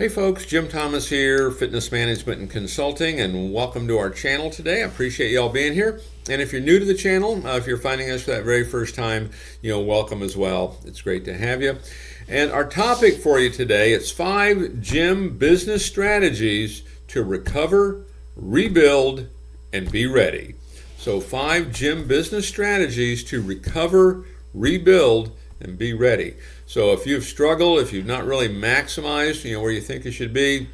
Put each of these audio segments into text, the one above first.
Hey folks, Jim Thomas here, Fitness Management and Consulting, and welcome to our channel today. I appreciate you all being here. And if you're new to the channel, if you're finding us for that very first time, welcome as well. It's great to have you. And our topic for you today, it's 5 gym business strategies to recover, rebuild, and be ready. So 5 gym business strategies to recover, rebuild, and be ready. So if you've struggled, if you've not really maximized, where you think you should be,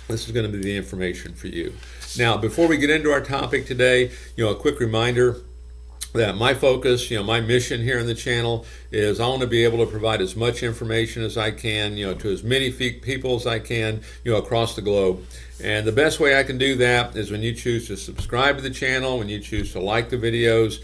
this is going to be the information for you. Now, before we get into our topic today, a quick reminder that my focus, my mission here on the channel is I want to be able to provide as much information as I can, to as many people as I can, across the globe. And the best way I can do that is when you choose to subscribe to the channel, when you choose to like the videos,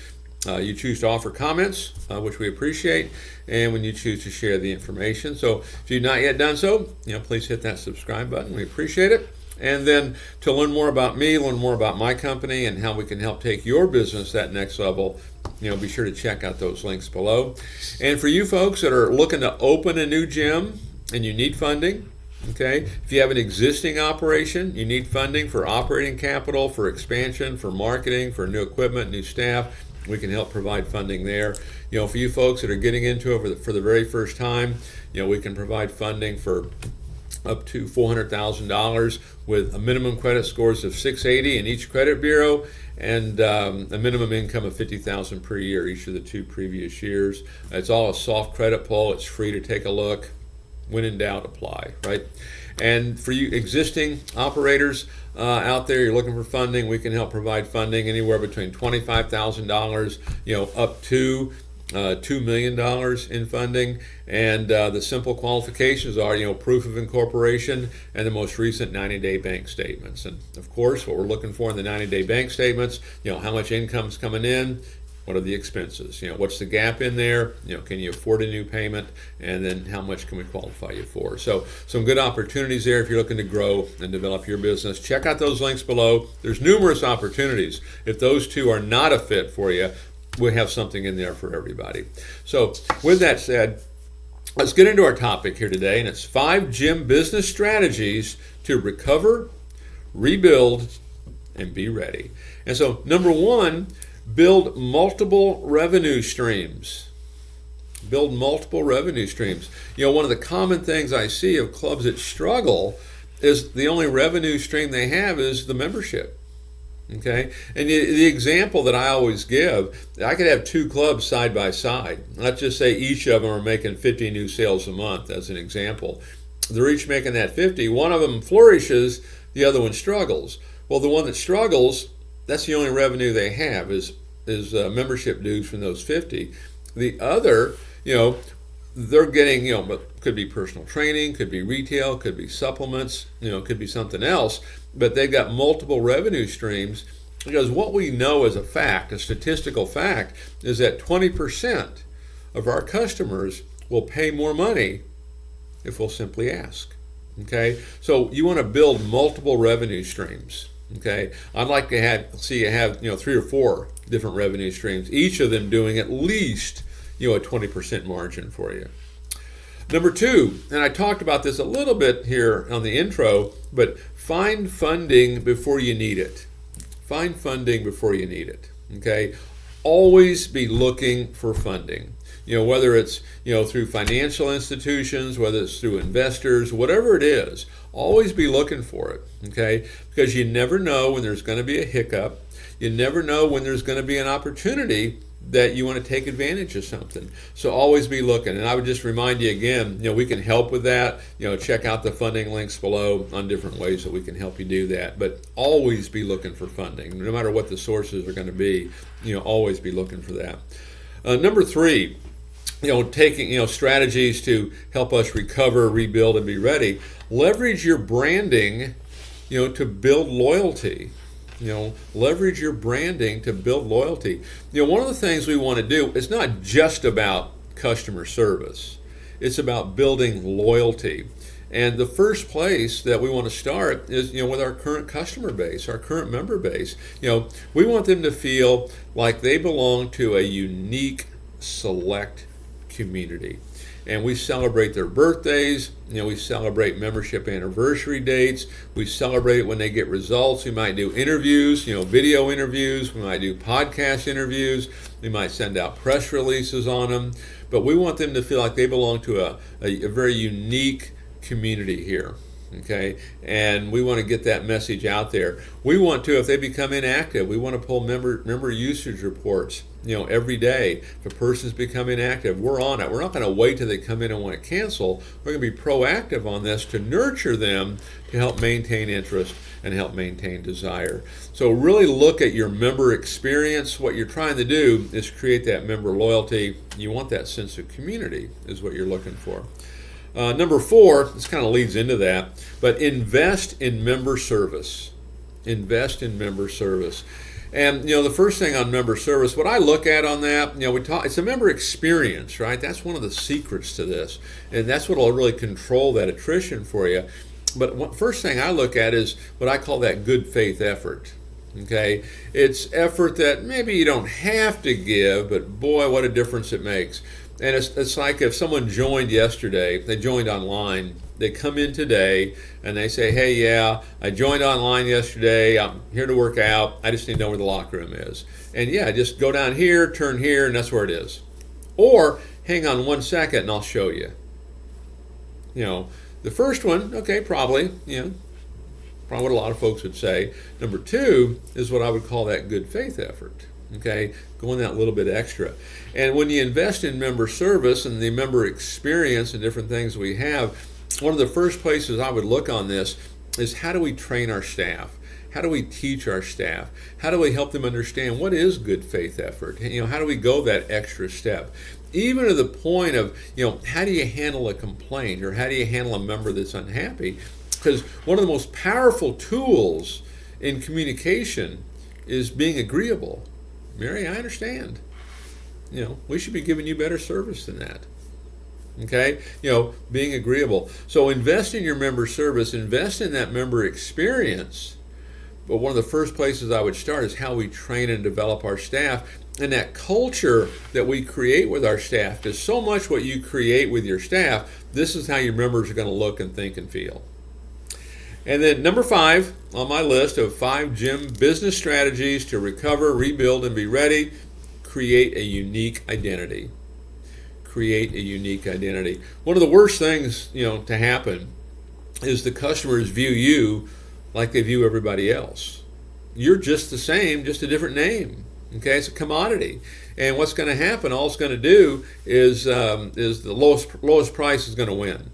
you choose to offer comments, which we appreciate, and when you choose to share the information. So if you've not yet done so, please hit that subscribe button. We appreciate it. And then to learn more about me, learn more about my company, and how we can help take your business that next level, be sure to check out those links below. And for you folks that are looking to open a new gym and you need funding, okay, if you have an existing operation, you need funding for operating capital, for expansion, for marketing, for new equipment, new staff, we can help provide funding there. For you folks that are getting into it for the very first time, we can provide funding for up to $400,000 with a minimum credit scores of 680 in each credit bureau and a minimum income of $50,000 per year each of the 2 previous years. It's all a soft credit pull. It's free to take a look. When in doubt, apply, right? And for you existing operators out there, you're looking for funding, we can help provide funding anywhere between $25,000, up to $2 million in funding. And the simple qualifications are, proof of incorporation and the most recent 90-day bank statements. And of course, what we're looking for in the 90-day bank statements, how much income's coming in, what are the expenses? What's the gap in there? Can you afford a new payment? And then how much can we qualify you for? So some good opportunities there if you're looking to grow and develop your business. Check out those links below. There's numerous opportunities. If those 2 are not a fit for you, we have something in there for everybody. So with that said, let's get into our topic here today, and it's 5 gym business strategies to recover, rebuild, and be ready. And so number 1, build multiple revenue streams. Build multiple revenue streams. One of the common things I see of clubs that struggle is the only revenue stream they have is the membership. Okay? And the example that I always give, I could have 2 clubs side by side. Let's just say each of them are making 50 new sales a month as an example. They're each making that 50. One of them flourishes, the other one struggles. Well, the one that struggles, that's the only revenue they have is membership dues from those 50. The other, they're getting, but could be personal training, could be retail, could be supplements, could be something else, but they've got multiple revenue streams because what we know as a fact, a statistical fact, is that 20% of our customers will pay more money if we'll simply ask. Okay, so you want to build multiple revenue streams. Okay, I'd like to see you have 3 or 4 different revenue streams, each of them doing at least a 20% margin for you. Number 2, and I talked about this a little bit here on the intro, but find funding before you need it. Find funding before you need it. Okay, always be looking for funding. Whether it's through financial institutions, whether it's through investors, whatever it is, always be looking for it, okay? Because you never know when there's going to be a hiccup. You never know when there's going to be an opportunity that you want to take advantage of something. So always be looking. And I would just remind you again, we can help with that. Check out the funding links below on different ways that we can help you do that. But always be looking for funding. No matter what the sources are going to be, always be looking for that. Number 3, taking strategies to help us recover, rebuild, and be ready. Leverage your branding, to build loyalty. Leverage your branding to build loyalty. One of the things we want to do is not just about customer service. It's about building loyalty. And the first place that we want to start is, with our current customer base, our current member base. We want them to feel like they belong to a unique, select community. and we celebrate their birthdays. We celebrate membership anniversary dates. We celebrate it when they get results. We might do interviews, video interviews. We might do podcast interviews. We might send out press releases on them. But we want them to feel like they belong to a very unique community here. Okay, and we want to get that message out there. We want to, if they become inactive, we want to pull member usage reports, every day. If a person's become inactive, we're on it. We're not going to wait till they come in and want to cancel. We're going to be proactive on this to nurture them to help maintain interest and help maintain desire. So really look at your member experience. What you're trying to do is create that member loyalty. You want that sense of community is what you're looking for. Number 4, this kind of leads into that, but invest in member service. Invest in member service. And, the first thing on member service, what I look at on that, it's a member experience, right? That's one of the secrets to this. And that's what will really control that attrition for you. But first thing I look at is what I call that good faith effort. Okay, it's effort that maybe you don't have to give, but boy, what a difference it makes. And it's like if someone joined yesterday, they joined online, they come in today and they say, hey, yeah, I joined online yesterday, I'm here to work out, I just need to know where the locker room is. And yeah, just go down here, turn here, and that's where it is. Or hang on 1 second and I'll show you. The first one, okay, probably what a lot of folks would say. Number 2 is what I would call that good faith effort. Okay, going that little bit extra. And when you invest in member service and the member experience and different things we have, one of the first places I would look on this is how do we train our staff? How do we teach our staff? How do we help them understand what is good faith effort? How do we go that extra step? Even to the point of, how do you handle a complaint or how do you handle a member that's unhappy? Because one of the most powerful tools in communication is being agreeable. Mary, I understand. We should be giving you better service than that. Okay? Being agreeable. So invest in your member service, invest in that member experience. But one of the first places I would start is how we train and develop our staff and that culture that we create with our staff. Because so much what you create with your staff, this is how your members are going to look and think and feel. And then number 5 on my list of 5 gym business strategies to recover, rebuild, and be ready, create a unique identity. Create a unique identity. One of the worst things, to happen is the customers view you like they view everybody else. You're just the same, just a different name. Okay, it's a commodity. And what's going to happen, all it's going to do is the lowest price is going to win.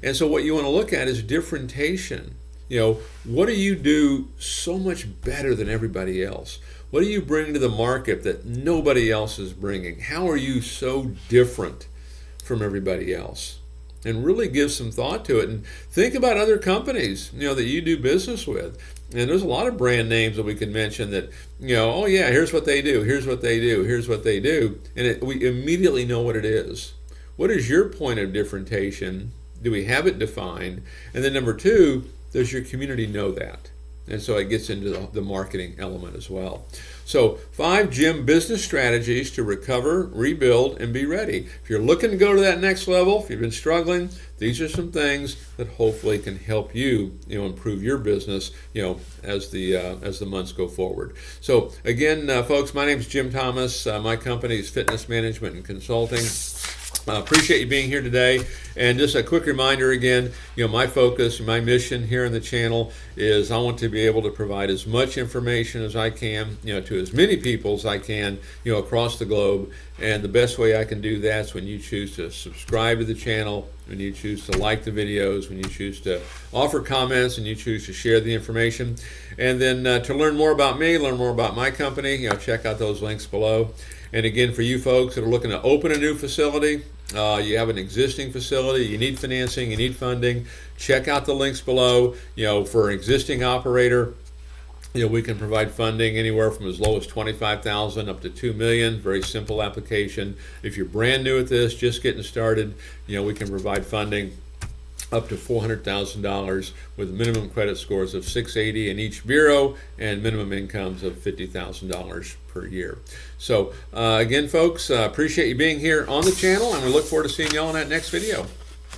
And so what you want to look at is differentiation. What do you do so much better than everybody else? What do you bring to the market that nobody else is bringing? How are you so different from everybody else? And really give some thought to it and think about other companies, that you do business with. And there's a lot of brand names that we can mention that, oh yeah, here's what they do, here's what they do, here's what they do. And we immediately know what it is. What is your point of differentiation? Do we have it defined? And then number 2, does your community know that? And so it gets into the marketing element as well. So 5 gym business strategies to recover, rebuild, and be ready. If you're looking to go to that next level, if you've been struggling, these are some things that hopefully can help you, improve your business, as the months go forward. So again, folks, my name is Jim Thomas. My company is Fitness Management and Consulting. Appreciate you being here today. And just a quick reminder again, my focus, my mission here on the channel is I want to be able to provide as much information as I can, to as many people as I can, across the globe. And the best way I can do that is when you choose to subscribe to the channel, when you choose to like the videos, when you choose to offer comments, and you choose to share the information. And then to learn more about me, learn more about my company, check out those links below. And again, for you folks that are looking to open a new facility, you have an existing facility, you need financing, you need funding, check out the links below. For an existing operator, we can provide funding anywhere from as low as $25,000 up to $2 million. Very simple application. If you're brand new at this, just getting started, we can provide funding up to $400,000 with minimum credit scores of 680 in each bureau and minimum incomes of $50,000 per year. So again, folks, appreciate you being here on the channel, and we look forward to seeing y'all in that next video.